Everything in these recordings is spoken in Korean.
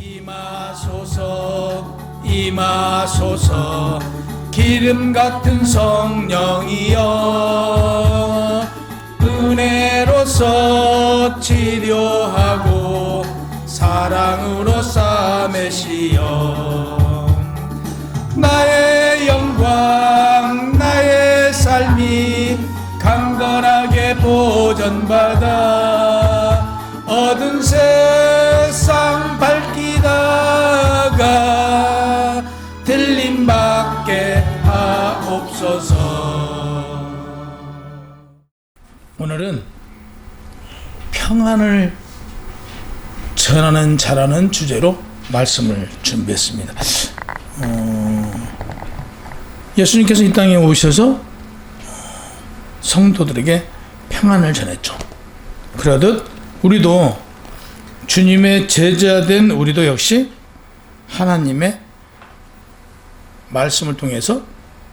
임하소서 임하소서 기름 같은 성령이여 은혜로서 치료하고 사랑으로 싸매시어 나의 영광 나의 삶이 강건하게 보전받아 얻은 세상 밝히다가 들림받게 하옵소서. 오늘은 평안을 전하는 자라는 주제로 말씀을 준비했습니다. 예수님께서 이 땅에 오셔서 성도들에게 평안을 전했죠. 그러듯 우리도 주님의 제자된 우리도 역시 하나님의 말씀을 통해서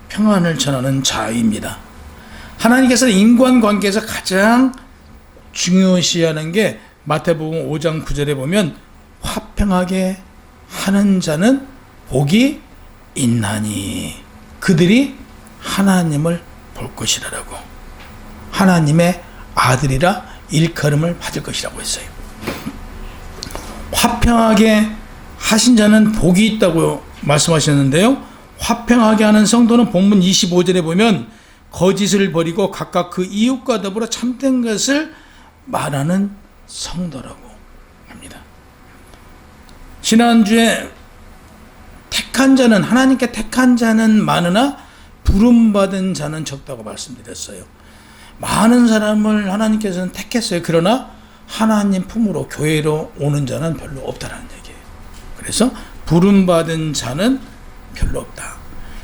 평안을 전하는 자입니다. 하나님께서 인간관계에서 가장 중요시하는 게 마태복음 5장 9절에 보면 화평하게 하는 자는 복이 있나니 그들이 하나님을 볼 것이라고, 하나님의 아들이라 일컬음을 받을 것이라고 했어요. 화평하게 하신 자는 복이 있다고 말씀하셨는데요, 화평하게 하는 성도는 본문 25절에 보면 거짓을 버리고 각각 그 이웃과 더불어 참된 것을 말하는 성도라고 합니다. 지난주에 택한 자는, 하나님께 택한 자는 많으나 부름받은 자는 적다고 말씀드렸어요. 많은 사람을 하나님께서는 택했어요. 그러나 하나님 품으로, 교회로 오는 자는 별로 없다는 얘기예요. 그래서 부름받은 자는 별로 없다.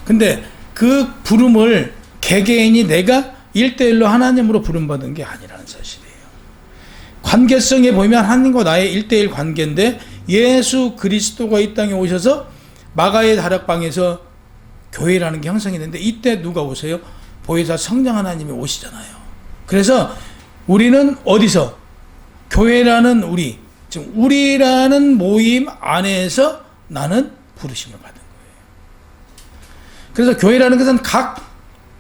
근데 그 부름을 개개인이 내가 1대1로 하나님으로 부름받은 게 아니라는 사실이에요. 관계성에 보면 하나님과 나의 1대1 관계인데, 예수 그리스도가 이 땅에 오셔서 마가의 다락방에서 교회라는 게 형성이 되는데, 이때 누가 오세요? 보혜사 성령 하나님이 오시잖아요. 그래서 우리는 어디서? 교회라는 우리, 지금 우리라는 모임 안에서 나는 부르심을 받은 거예요. 그래서 교회라는 것은 각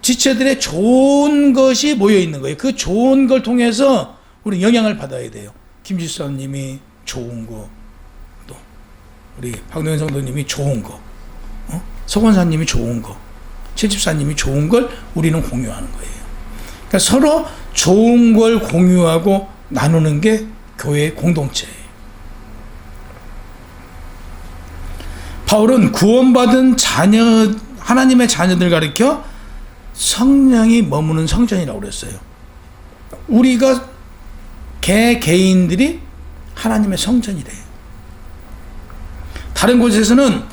지체들의 좋은 것이 모여 있는 거예요. 그 좋은 걸 통해서 우리 영향을 받아야 돼요. 김지수님이 좋은 거, 또 우리 박노현 성도님이 좋은 거, 서권사님이 좋은 거, 최집사님이 좋은 걸 우리는 공유하는 거예요. 그러니까 서로 좋은 걸 공유하고 나누는 게 교회의 공동체예요. 바울은 구원받은 자녀, 하나님의 자녀들 가리켜 성령이 머무는 성전이라고 그랬어요. 우리가 개개인들이 하나님의 성전이래요. 다른 곳에서는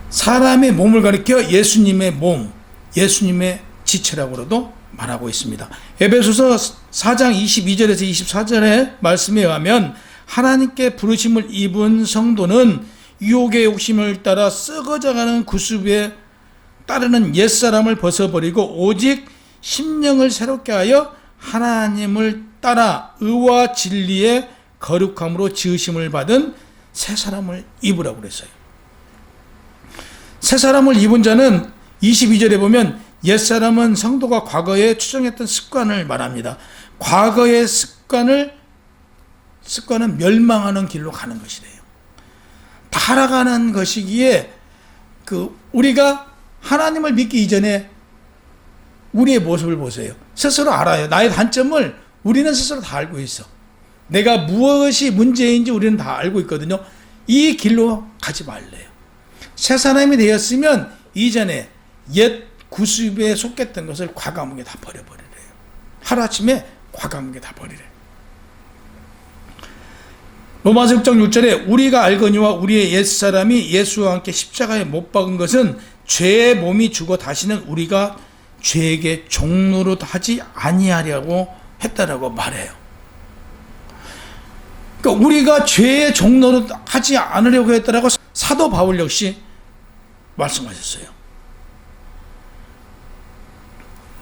사람의 몸을 가리켜 예수님의 몸, 예수님의 지체라고도 말하고 있습니다. 에베소서 4장 22절에서 24절의 말씀에 의하면 하나님께 부르심을 입은 성도는 유혹의 욕심을 따라 썩어져가는 구습에 따르는 옛사람을 벗어버리고 오직 심령을 새롭게 하여 하나님을 따라 의와 진리의 거룩함으로 지으심을 받은 새 사람을 입으라고 그랬어요. 새 사람을 입은 자는 22절에 보면 옛사람은 성도가 과거에 추정했던 습관을 말합니다. 과거의 습관은 멸망하는 길로 가는 것이래요. 달아가는 것이기에 우리가 하나님을 믿기 이전에 우리의 모습을 보세요. 스스로 알아요. 나의 단점을 우리는 스스로 다 알고 있어. 내가 무엇이 문제인지 우리는 다 알고 있거든요. 이 길로 가지 말래요. 새 사람이 되었으면 이전에 옛 구습에 속했던 것을 과감하게 다 버려버리래요. 하루아침에 과감하게 다 버리래. 로마서 6장 6절에 우리가 알거니와 우리의 옛사람이 예수와 함께 십자가에 못 박은 것은 죄의 몸이 죽어 다시는 우리가 죄에게 종노릇 하지 아니하려고 했다라고 말해요. 그러니까 우리가 죄의 종노릇 하지 않으려고 했다라고 사도 바울 역시 말씀하셨어요.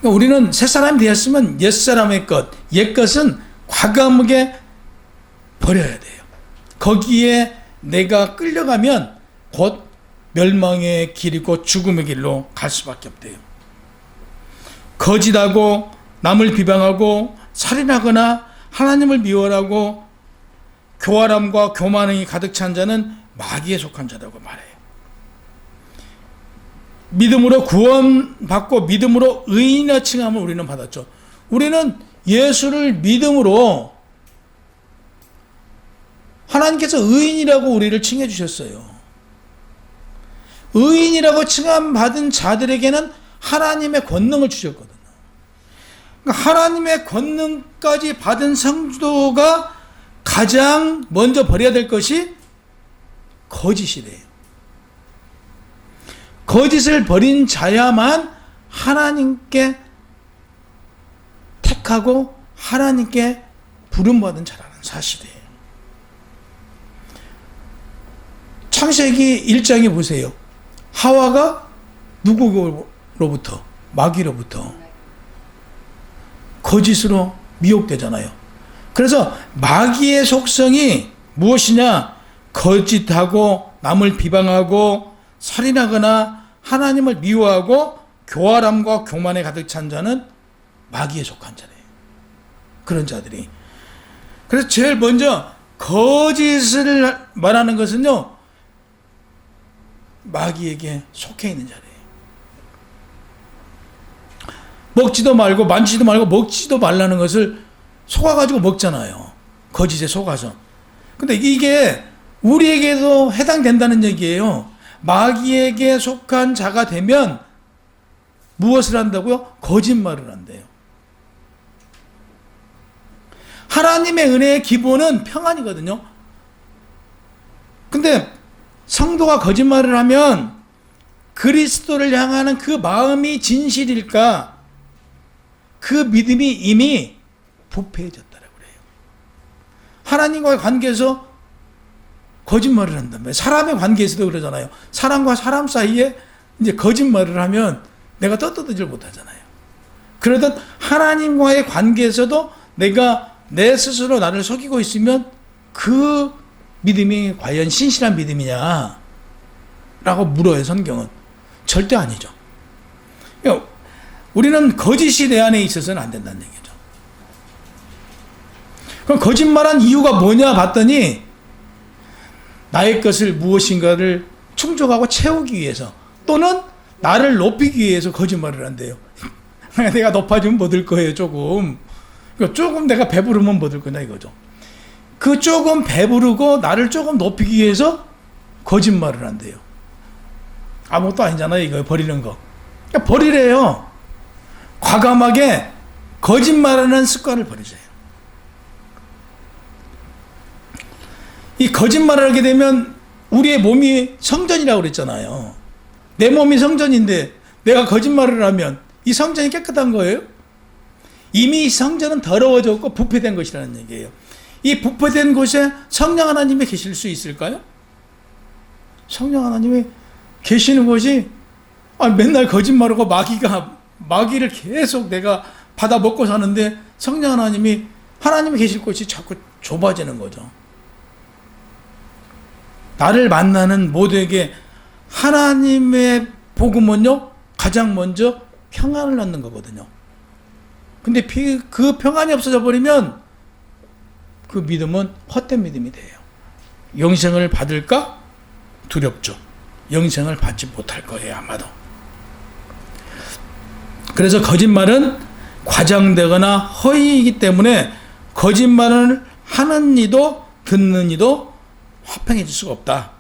그러니까 우리는 새 사람이 되었으면 옛 사람의 것, 옛 것은 과감하게 버려야 돼요. 거기에 내가 끌려가면 곧 멸망의 길이고 죽음의 길로 갈 수밖에 없대요. 거짓하고 남을 비방하고 살인하거나 하나님을 미워하고 교활함과 교만이 가득 찬 자는 마귀에 속한 자라고 말해요. 믿음으로 구원받고 믿음으로 의인이라 칭함을 우리는 받았죠. 우리는 예수를 믿음으로 하나님께서 의인이라고 우리를 칭해 주셨어요. 의인이라고 칭함받은 자들에게는 하나님의 권능을 주셨거든요. 그러니까 하나님의 권능까지 받은 성도가 가장 먼저 버려야 될 것이 거짓이래요. 거짓을 버린 자야만 하나님께 택하고 하나님께 부름받은 자라는 사실이에요. 창세기 1장에 보세요. 하와가 누구로부터? 마귀로부터 거짓으로 미혹되잖아요. 그래서 마귀의 속성이 무엇이냐? 거짓하고 남을 비방하고 살인하거나 하나님을 미워하고 교활함과 교만에 가득 찬 자는 마귀에 속한 자래요. 그런 자들이. 그래서 제일 먼저 거짓을 말하는 것은요, 마귀에게 속해 있는 자래요. 먹지도 말고 만지지도 말고 먹지도 말라는 것을 속아가지고 먹잖아요. 거짓에 속아서. 근데 이게 우리에게도 해당된다는 얘기예요. 마귀에게 속한 자가 되면 무엇을 한다고요? 거짓말을 한대요. 하나님의 은혜의 기본은 평안이거든요. 근데 성도가 거짓말을 하면 그리스도를 향하는 그 마음이 진실일까? 그 믿음이 이미 부패해졌다라고 그래요. 하나님과의 관계에서 거짓말을 한다면, 사람의 관계에서도 그러잖아요. 사람과 사람 사이에 이제 거짓말을 하면 내가 떳떳하지 못하잖아요. 그러듯 하나님과의 관계에서도 내가 내 스스로 나를 속이고 있으면 그 믿음이 과연 신실한 믿음이냐? 라고 물어요, 성경은. 절대 아니죠. 우리는 거짓이 내 안에 있어서는 안 된다는 얘기죠. 그럼 거짓말한 이유가 뭐냐 봤더니 나의 것을 무엇인가를 충족하고 채우기 위해서 또는 나를 높이기 위해서 거짓말을 한대요. 내가 높아지면 뭐 들 거예요, 조금. 조금 내가 배부르면 뭐 들 거냐 이거죠. 그 조금 배부르고 나를 조금 높이기 위해서 거짓말을 한대요. 아무것도 아니잖아요, 이거 버리는 거. 그러니까 버리래요. 과감하게 거짓말하는 습관을 버리세요. 이 거짓말을 하게 되면 우리의 몸이 성전이라고 그랬잖아요. 내 몸이 성전인데 내가 거짓말을 하면 이 성전이 깨끗한 거예요? 이미 성전은 더러워졌고 부패된 것이라는 얘기예요. 이 부패된 곳에 성령 하나님이 계실 수 있을까요? 성령 하나님이 계시는 곳이 맨날 거짓말하고 마귀를 계속 내가 받아 먹고 사는데 성령 하나님이 계실 곳이 자꾸 좁아지는 거죠. 나를 만나는 모두에게 하나님의 복음은요, 가장 먼저 평안을 낳는 거거든요. 근데 그 평안이 없어져 버리면 그 믿음은 헛된 믿음이 돼요. 영생을 받을까? 두렵죠. 영생을 받지 못할 거예요, 아마도. 그래서 거짓말은 과장되거나 허위이기 때문에 거짓말을 하는 이도 듣는 이도 화평해질 수가 없다.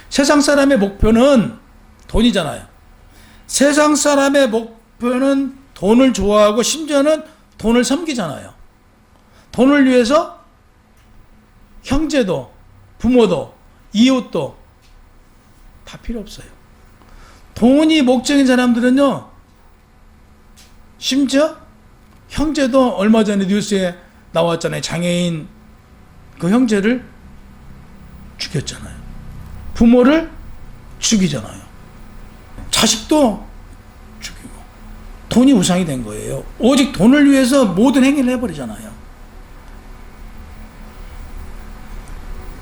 세상 사람의 목표는 돈이잖아요. 세상 사람의 목표는 돈을 좋아하고 심지어는 돈을 섬기잖아요. 돈을 위해서 형제도 부모도 이웃도 다 필요 없어요. 돈이 목적인 사람들은요, 심지어 형제도 얼마 전에 뉴스에 나왔잖아요. 장애인 그 형제를 죽였잖아요. 부모를 죽이잖아요. 자식도 죽이고. 돈이 우상이 된 거예요. 오직 돈을 위해서 모든 행위를 해버리잖아요.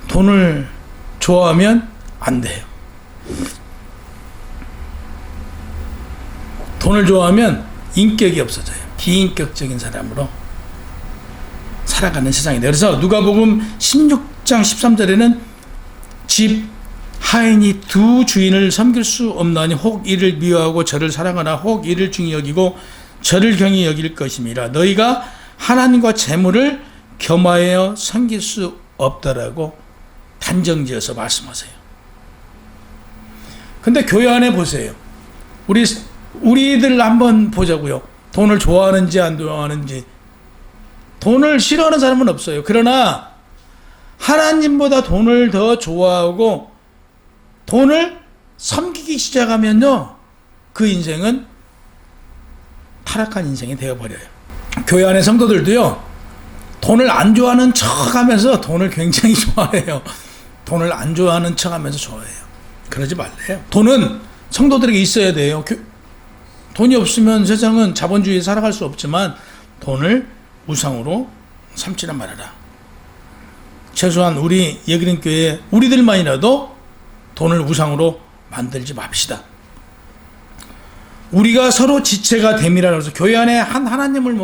돈을 좋아하면 안 돼요. 돈을 좋아하면 인격이 없어져요. 비인격적인 사람으로 살아가는 세상이다. 그래서 누가복음 16장 13절에는 집 하인이 두 주인을 섬길 수 없나니 혹 이를 미워하고 저를 사랑하나 혹 이를 중히 여기고 저를 경히 여길 것임이라. 너희가 하나님과 재물을 겸하여 섬길 수 없다라고 단정지어서 말씀하세요. 근데 교회 안에 보세요. 우리들 한번 보자고요. 돈을 좋아하는지 안 좋아하는지. 돈을 싫어하는 사람은 없어요. 그러나 하나님보다 돈을 더 좋아하고 돈을 섬기기 시작하면요, 그 인생은 타락한 인생이 되어버려요. 교회 안의 성도들도요, 돈을 안 좋아하는 척 하면서 돈을 굉장히 좋아해요. 돈을 안 좋아하는 척 하면서 좋아해요. 그러지 말래요. 돈은 성도들에게 있어야 돼요. 돈이 없으면 세상은 자본주의에 살아갈 수 없지만 돈을 우상으로 삼지는 말아라. 최소한 우리 예그린교회 우리들만이라도 돈을 우상으로 만들지 맙시다. 우리가 서로 지체가 됨이라고 해서 교회 안에 한 하나님을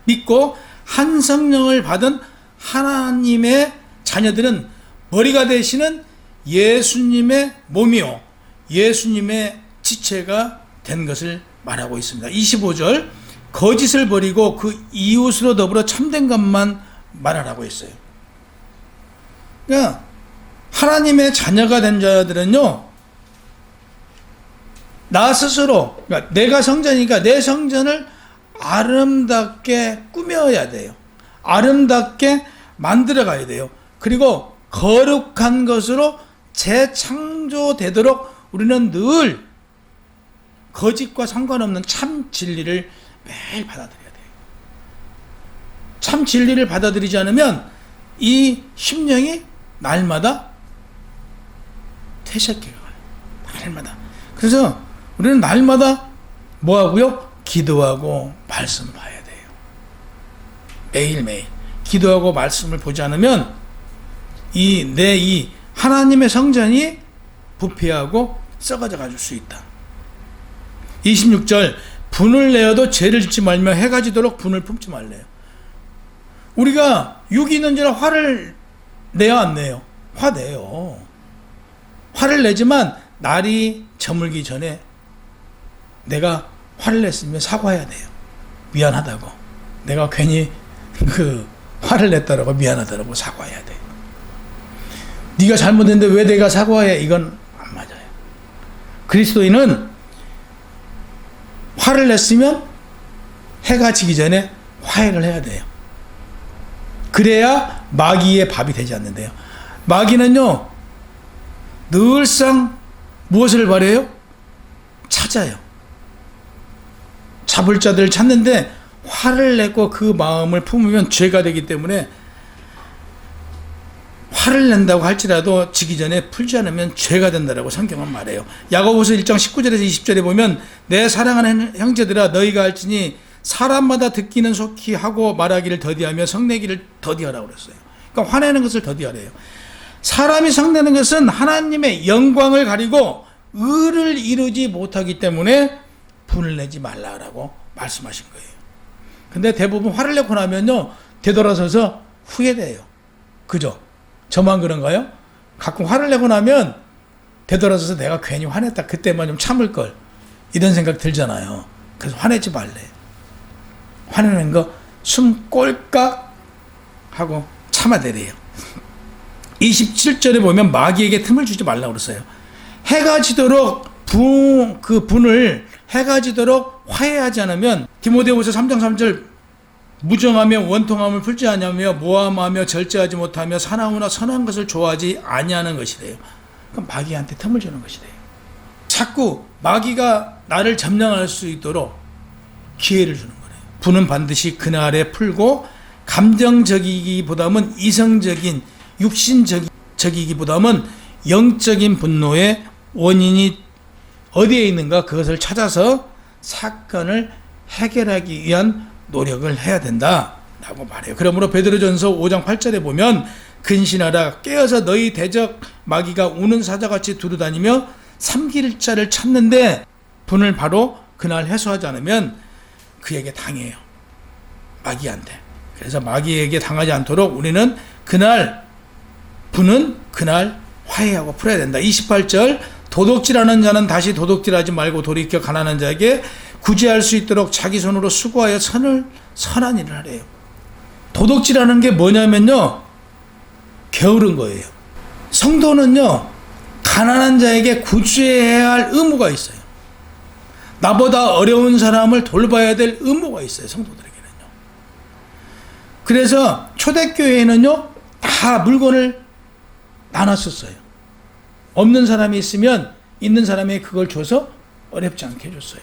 믿고 한 성령을 받은 하나님의 자녀들은 머리가 되시는 예수님의 몸이요 예수님의 지체가 된 것을 말하고 있습니다. 25절 거짓을 버리고 그 이웃으로 더불어 참된 것만 말하라고 했어요. 그러니까 하나님의 자녀가 된 자들은요, 나 스스로, 그러니까 내가 성전이니까 내 성전을 아름답게 꾸며야 돼요. 아름답게 만들어 가야 돼요. 그리고 거룩한 것으로 재창조되도록 우리는 늘 거짓과 상관없는 참 진리를 매일 받아들여야 돼요. 참 진리를 받아들이지 않으면 이 심령이 날마다 퇴색해 가요. 날마다. 그래서 우리는 날마다 뭐 하고요? 기도하고 말씀 봐야 돼요. 매일매일 기도하고 말씀을 보지 않으면 이 하나님의 성전이 부패하고 썩어져 가줄 수 있다. 26절 분을 내어도 죄를 짓지 말며 해가 지도록 분을 품지 말래요. 우리가 육이 있는지라 화를 내요 안 내요? 화내요. 화를 내지만 날이 저물기 전에 내가 화를 냈으면 사과해야 돼요. 미안하다고. 내가 괜히 화를 냈다라고 미안하다라고 사과해야 돼요. 네가 잘못했는데 왜 내가 사과해? 이건 안 맞아요. 그리스도인은 화를 냈으면 해가 지기 전에 화해를 해야 돼요. 그래야 마귀의 밥이 되지 않는데요. 마귀는요, 늘상 무엇을 바래요? 찾아요. 잡을 자들을 찾는데 화를 내고 그 마음을 품으면 죄가 되기 때문에 화를 낸다고 할지라도 지기 전에 풀지 않으면 죄가 된다라고 성경은 말해요. 야고보서 1장 19절에서 20절에 보면 내 사랑하는 형제들아 너희가 할지니 사람마다 듣기는 속히 하고 말하기를 더디하며 성내기를 더디하라고 그랬어요. 그러니까 화내는 것을 더디하래요. 사람이 성내는 것은 하나님의 영광을 가리고 의를 이루지 못하기 때문에 분을 내지 말라라고 말씀하신 거예요. 근데 대부분 화를 내고 나면요, 되돌아서서 후회돼요. 그죠? 저만 그런가요? 가끔 화를 내고 나면 되돌아서서 내가 괜히 화냈다. 그때만 좀 참을 걸. 이런 생각 들잖아요. 그래서 화내지 말래. 화내는 거 숨 꼴깍 하고 참아대래요. 27절에 보면 마귀에게 틈을 주지 말라고 그랬어요. 해가 지도록 그 분을 해가 지도록 화해하지 않으면 디모데후서 3장 3절 무정하며 원통함을 풀지 아니하며 모함하며 절제하지 못하며 사나우나 선한 것을 좋아하지 아니하는 것이래요. 그럼 마귀한테 틈을 주는 것이래요. 자꾸 마귀가 나를 점령할 수 있도록 기회를 주는 거래요. 분은 반드시 그날에 풀고 감정적이기보다는 이성적인 육신적이기보다는 영적인 분노의 원인이 어디에 있는가 그것을 찾아서 사건을 해결하기 위한 노력을 해야 된다라고 말해요. 그러므로 베드로전서 5장 8절에 보면 근신하라. 깨어서 너희 대적 마귀가 우는 사자같이 두루다니며 삼킬 자를 찾는데 분을 바로 그날 해소하지 않으면 그에게 당해요. 마귀한테. 그래서 마귀에게 당하지 않도록 우리는 그날 분은 그날 화해하고 풀어야 된다. 28절 도둑질하는 자는 다시 도둑질하지 말고 돌이켜 가난한 자에게 구제할 수 있도록 자기 손으로 수고하여 선한 일을 하래요. 도둑질하는 게 뭐냐면요, 게으른 거예요. 성도는요, 가난한 자에게 구제해야 할 의무가 있어요. 나보다 어려운 사람을 돌봐야 될 의무가 있어요, 성도들에게는요. 그래서 초대교회에는요, 다 물건을 나눴었어요. 없는 사람이 있으면 있는 사람에게 그걸 줘서 어렵지 않게 해줬어요.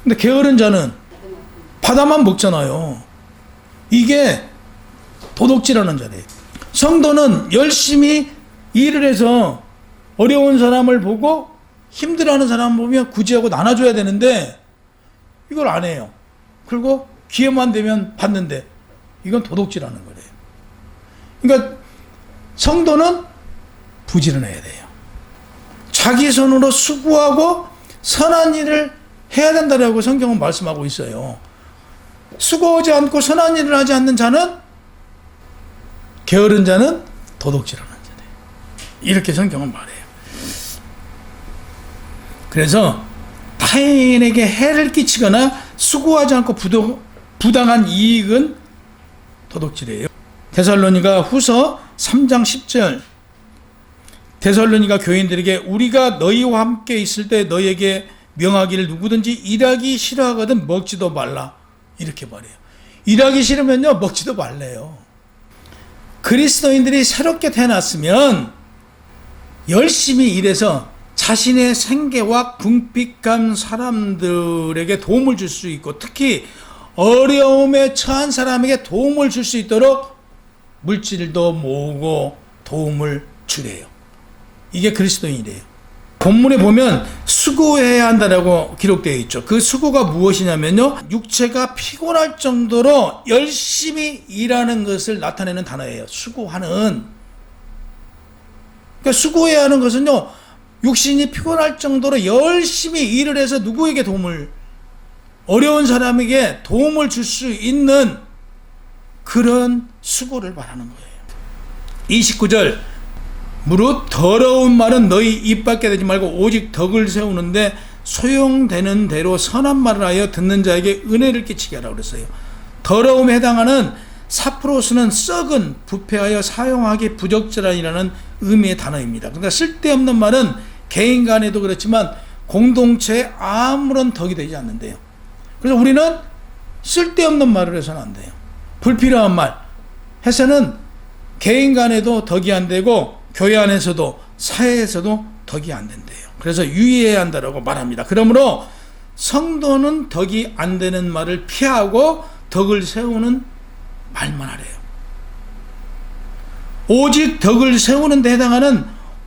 근데 게으른 자는 받아만 먹잖아요. 이게 도둑질하는 자래요. 성도는 열심히 일을 해서 어려운 사람을 보고 힘들어하는 사람 보면 구제하고 나눠줘야 되는데 이걸 안 해요. 그리고 기회만 되면 받는데 이건 도둑질하는 거래요. 그러니까 성도는 부지런해야 돼요. 자기 손으로 수고하고 선한 일을 해야 된다라고 성경은 말씀하고 있어요. 수고하지 않고 선한 일을 하지 않는 자는, 게으른 자는 도둑질하는 자네. 이렇게 성경은 말해요. 그래서 타인에게 해를 끼치거나 수고하지 않고 부당한 이익은 도둑질이에요. 데살로니가 후서 3장 10절 데살로니가 교인들에게 우리가 너희와 함께 있을 때 너희에게 명하기를 누구든지 일하기 싫어하거든 먹지도 말라. 이렇게 말해요. 일하기 싫으면요, 먹지도 말래요. 그리스도인들이 새롭게 태어났으면 열심히 일해서 자신의 생계와 궁핍한 사람들에게 도움을 줄 수 있고, 특히 어려움에 처한 사람에게 도움을 줄 수 있도록 물질도 모으고 도움을 주래요. 이게 그리스도인이래요. 본문에 보면 수고해야 한다라고 기록되어 있죠. 그 수고가 무엇이냐면요, 육체가 피곤할 정도로 열심히 일하는 것을 나타내는 단어예요. 수고하는. 그러니까 수고해야 하는 것은요, 육신이 피곤할 정도로 열심히 일을 해서 누구에게 어려운 사람에게 도움을 줄 수 있는 그런 수고를 말하는 거예요. 29절 무릇 더러운 말은 너희 입 밖에 내지 말고 오직 덕을 세우는데 소용되는 대로 선한 말을 하여 듣는 자에게 은혜를 끼치게 하라고 그랬어요. 더러움에 해당하는 사프로스는 썩은, 부패하여 사용하기 부적절한이라는 의미의 단어입니다. 그러니까 쓸데없는 말은 개인 간에도 그렇지만 공동체에 아무런 덕이 되지 않는데요. 그래서 우리는 쓸데없는 말을 해서는 안 돼요. 불필요한 말 해서는 개인 간에도 덕이 안 되고 교회 안에서도 사회에서도 덕이 안 된대요. 그래서 유의해야 한다고 말합니다. 그러므로 성도는 덕이 안 되는 말을 피하고 덕을 세우는 말만 하래요. 오직 덕을 세우는 데 해당하는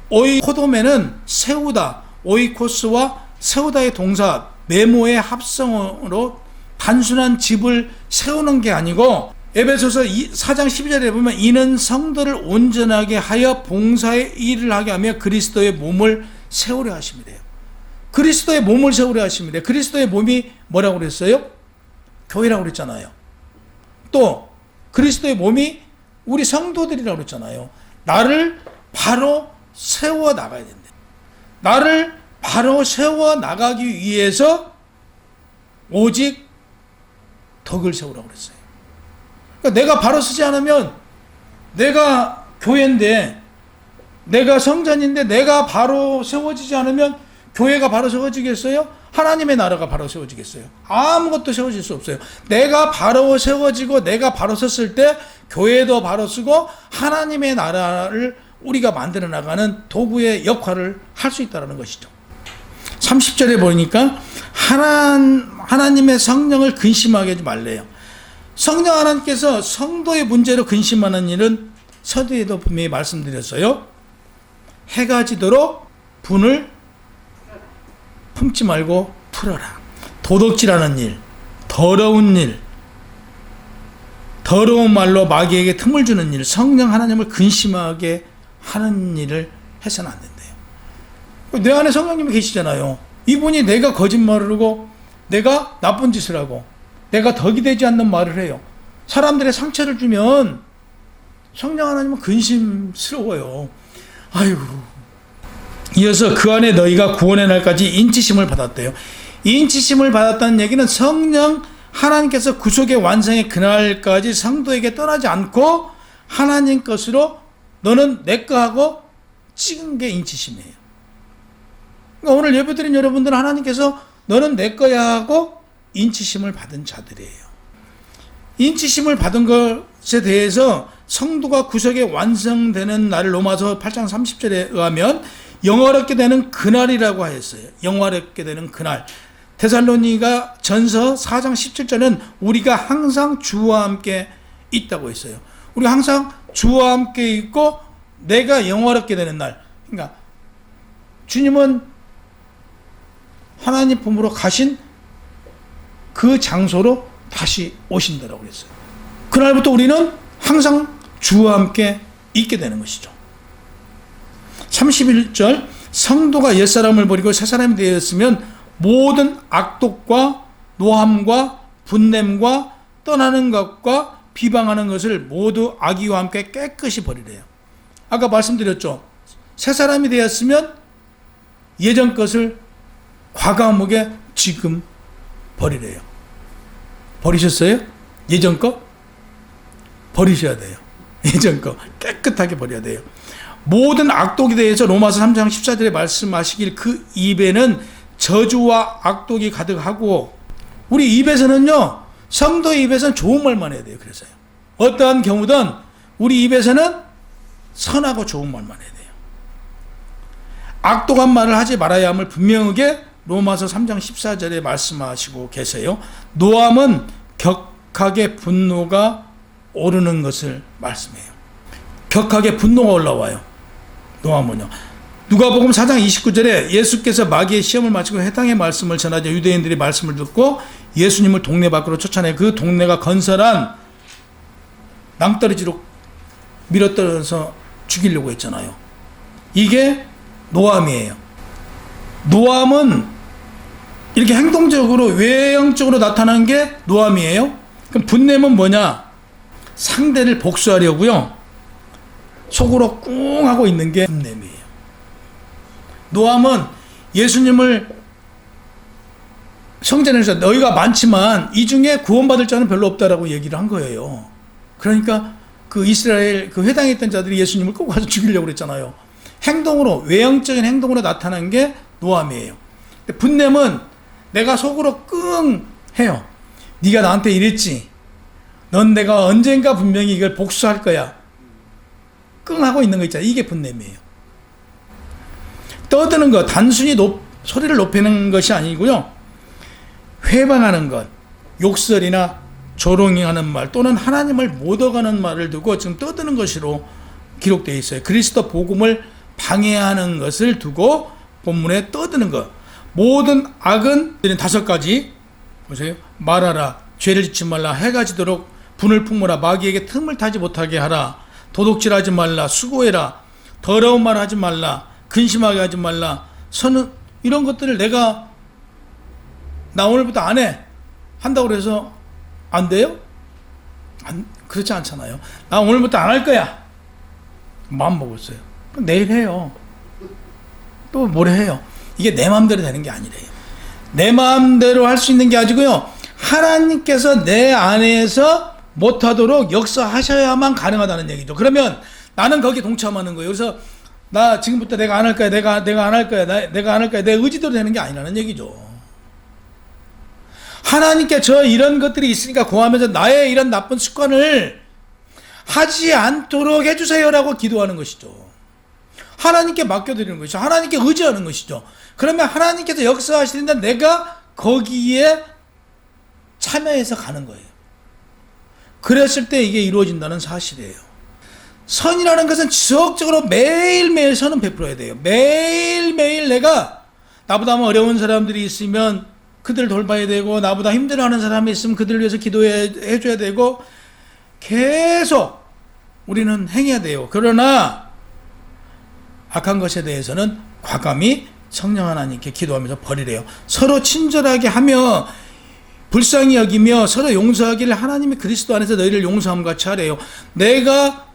오이코도메는 세우다, 오이코스와 세우다의 동사 메모의 합성어로 단순한 집을 세우는 게 아니고, 에베소서 4장 12절에 보면 이는 성도를 온전하게 하여 봉사의 일을 하게 하며 그리스도의 몸을 세우려 하심이래요. 그리스도의 몸을 세우려 하심이래요. 그리스도의 몸이 뭐라고 그랬어요? 교회라고 그랬잖아요. 또 그리스도의 몸이 우리 성도들이라고 그랬잖아요. 나를 바로 세워 나가야 된대. 나를 바로 세워 나가기 위해서 오직 덕을 세우라고 그랬어요. 그러니까 내가 바로 서지 않으면, 내가 교회인데, 내가 성전인데 내가 바로 세워지지 않으면 교회가 바로 세워지겠어요? 하나님의 나라가 바로 세워지겠어요? 아무것도 세워질 수 없어요. 내가 바로 세워지고 내가 바로 섰을 때 교회도 바로 서고 하나님의 나라를 우리가 만들어 나가는 도구의 역할을 할 수 있다는 것이죠. 30절에 보니까 하나님의 성령을 근심하게 하지 말래요. 성령 하나님께서 성도의 문제로 근심하는 일은 서두에도 분명히 말씀드렸어요. 해가 지도록 분을 품지 말고 풀어라. 도둑질하는 일, 더러운 일, 더러운 말로 마귀에게 틈을 주는 일, 성령 하나님을 근심하게 하는 일을 해서는 안 된대요. 내 안에 성령님이 계시잖아요. 이분이 내가 거짓말을 하고 내가 나쁜 짓을 하고 내가 덕이 되지 않는 말을 해요. 사람들의 상처를 주면 성령 하나님은 근심스러워요. 아이고. 이어서 그 안에 너희가 구원의 날까지 인치심을 받았대요. 인치심을 받았다는 얘기는 성령 하나님께서 구속의 완성의 그날까지 성도에게 떠나지 않고 하나님 것으로 너는 내 거 하고 찍은 게 인치심이에요. 그러니까 오늘 예배드린 여러분들은 하나님께서 너는 내 거야 하고 인치심을 받은 자들이에요. 인치심을 받은 것에 대해서 성도가 구속에 완성되는 날을 로마서 8장 30절에 의하면 영화롭게 되는 그날이라고 하였어요. 영화롭게 되는 그날. 데살로니가 전서 4장 17절은 우리가 항상 주와 함께 있다고 했어요. 우리 항상 주와 함께 있고 내가 영화롭게 되는 날. 그러니까 주님은 하나님 품으로 가신 그 장소로 다시 오신다라고 그랬어요. 그날부터 우리는 항상 주와 함께 있게 되는 것이죠. 31절 성도가 옛사람을 버리고 새사람이 되었으면 모든 악독과 노함과 분냄과 떠나는 것과 비방하는 것을 모두 악의와 함께 깨끗이 버리래요. 아까 말씀드렸죠. 새사람이 되었으면 예전 것을 과감하게 지금 버리래요. 버리셨어요? 예전 거? 버리셔야 돼요. 예전 거 깨끗하게 버려야 돼요. 모든 악독에 대해서 로마서 3장 14절에 말씀하시길 그 입에는 저주와 악독이 가득하고 우리 입에서는요 성도의 입에서는 좋은 말만 해야 돼요. 그래서요 어떠한 경우든 우리 입에서는 선하고 좋은 말만 해야 돼요. 악독한 말을 하지 말아야 함을 분명하게 로마서 3장 14절에 말씀하시고 계세요. 노함은 격하게 분노가 오르는 것을 말씀해요. 격하게 분노가 올라와요. 노함은요. 누가복음 4장 29절에 예수께서 마귀의 시험을 마치고 해당의 말씀을 전하자 유대인들이 말씀을 듣고 예수님을 동네 밖으로 쫓아내 그 동네가 건설한 낭떠러지로 밀어떨어서 죽이려고 했잖아요. 이게 노함이에요. 노함은 이렇게 행동적으로 외형적으로 나타나는 게 노함이에요. 그럼 분냄은 뭐냐? 상대를 복수하려고요. 속으로 꿍 하고 있는 게 분냄이에요. 노함은 예수님을 성전에서 너희가 많지만 이 중에 구원받을 자는 별로 없다라고 얘기를 한 거예요. 그러니까 그 이스라엘 그 회당에 있던 자들이 예수님을 꼭 가서 죽이려고 그랬잖아요. 행동으로 외형적인 행동으로 나타난 게 노함이에요. 분냄은 내가 속으로 끙 해요. 네가 나한테 이랬지. 넌 내가 언젠가 분명히 이걸 복수할 거야. 끙 하고 있는 거 있잖아요. 이게 분냄이에요. 떠드는 것, 단순히 소리를 높이는 것이 아니고요. 회방하는 것, 욕설이나 조롱하는 말 또는 하나님을 못 어가는 말을 두고 지금 떠드는 것으로 기록되어 있어요. 그리스도 복음을 방해하는 것을 두고 본문에 떠드는 것. 모든 악은 5가지 보세요. 말하라, 죄를 짓지 말라, 해가 지도록 분을 품으라, 마귀에게 틈을 타지 못하게 하라, 도둑질하지 말라, 수고해라, 더러운 말 하지 말라, 근심하게 하지 말라. 이런 것들을 내가 나 오늘부터 안 해 한다고 해서 안 돼요? 그렇지 않잖아요. 나 오늘부터 안 할 거야 마음 먹었어요. 그럼 내일 해요. 또 모레 해요. 이게 내 마음대로 되는 게 아니래요. 내 마음대로 할 수 있는 게 아니고요. 하나님께서 내 안에서 못하도록 역사하셔야만 가능하다는 얘기죠. 그러면 나는 거기에 동참하는 거예요. 그래서 나 지금부터 내가 안 할 거야. 내가 안 할 거야. 내가 안 할 거야. 내 의지대로 되는 게 아니라는 얘기죠. 하나님께 저 이런 것들이 있으니까 고하면서 나의 이런 나쁜 습관을 하지 않도록 해주세요라고 기도하는 것이죠. 하나님께 맡겨드리는 것이죠. 하나님께 의지하는 것이죠. 그러면 하나님께서 역사하시는데 내가 거기에 참여해서 가는 거예요. 그랬을 때 이게 이루어진다는 사실이에요. 선이라는 것은 지속적으로 매일매일 선은 베풀어야 돼요. 매일매일 내가 나보다 어려운 사람들이 있으면 그들을 돌봐야 되고 나보다 힘들어하는 사람이 있으면 그들을 위해서 기도해 줘야 되고 계속 우리는 행해야 돼요. 그러나 악한 것에 대해서는 과감히 성령 하나님께 기도하면서 버리래요. 서로 친절하게 하며 불쌍히 여기며 서로 용서하기를 하나님이 그리스도 안에서 너희를 용서함과 같이 하래요. 내가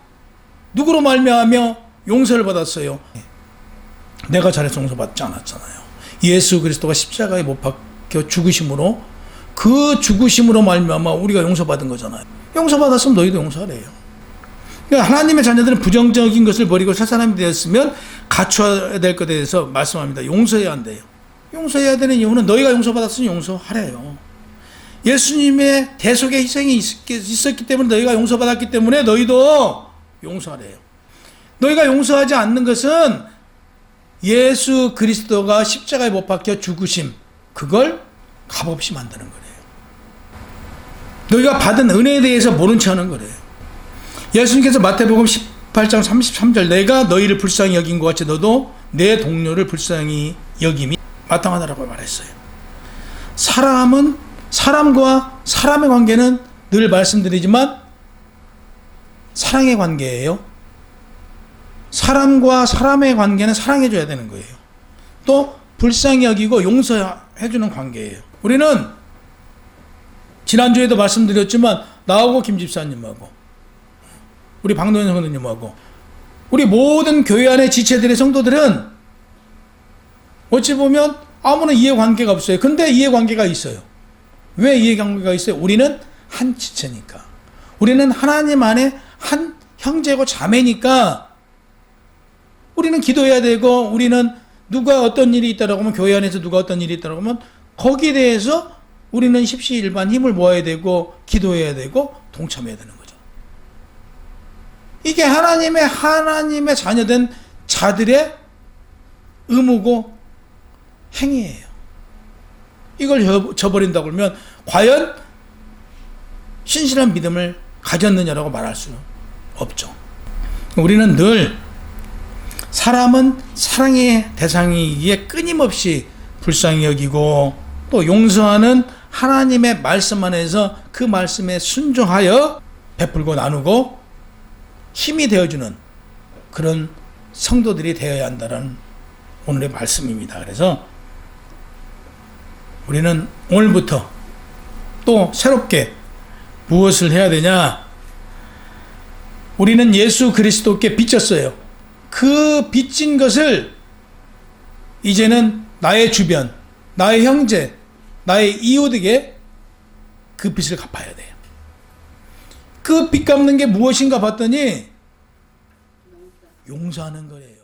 누구로 말미암아 용서를 받았어요? 내가 잘해서 용서받지 않았잖아요. 예수 그리스도가 십자가에 못 박혀 죽으심으로, 그 죽으심으로 말미암아 우리가 용서받은 거잖아요. 용서받았으면 너희도 용서하래요. 그러니까 하나님의 자녀들은 부정적인 것을 버리고 새 사람이 되었으면 갖춰야 될 것에 대해서 말씀합니다. 용서해야 한대요. 용서해야 되는 이유는 너희가 용서받았으니 용서하래요. 예수님의 대속의 희생이 있었기 때문에, 너희가 용서받았기 때문에 너희도 용서하래요. 너희가 용서하지 않는 것은 예수 그리스도가 십자가에 못 박혀 죽으심, 그걸 값없이 만드는 거래요. 너희가 받은 은혜에 대해서 모른 체 하는 거래요. 예수님께서 마태복음 18장 33절 내가 너희를 불쌍히 여긴 것 같이 너도 내 동료를 불쌍히 여김이 마땅하다라고 말했어요. 사람과 사람의 관계는 늘 말씀드리지만 사랑의 관계예요. 사람과 사람의 관계는 사랑해줘야 되는 거예요. 또 불쌍히 여기고 용서해주는 관계예요. 우리는 지난주에도 말씀드렸지만 나하고 김 집사님하고 우리 박노현 성도님하고 우리 모든 교회 안의 지체들의 성도들은 어찌 보면 아무런 이해관계가 없어요. 근데 이해관계가 있어요. 왜 이해관계가 있어요? 우리는 한 지체니까. 우리는 하나님 안에 한 형제고 자매니까 우리는 기도해야 되고, 우리는 누가 어떤 일이 있다라고 하면, 교회 안에서 누가 어떤 일이 있다라고 하면 거기에 대해서 우리는 십시일반 힘을 모아야 되고 기도해야 되고 동참해야 되는 거죠. 이게 하나님의 자녀된 자들의 의무고 행위예요. 이걸 저버린다고 그러면 과연 신실한 믿음을 가졌느냐라고 말할 수는 없죠. 우리는 늘 사람은 사랑의 대상이기에 끊임없이 불쌍히 여기고 또 용서하는 하나님의 말씀 안에서 그 말씀에 순종하여 베풀고 나누고 힘이 되어주는 그런 성도들이 되어야 한다는 오늘의 말씀입니다. 그래서 우리는 오늘부터 또 새롭게 무엇을 해야 되냐? 우리는 예수 그리스도께 빚졌어요. 그 빚진 것을 이제는 나의 주변, 나의 형제, 나의 이웃에게 그 빚을 갚아야 돼요. 그 빚 갚는 게 무엇인가 봤더니 용서하는 거예요.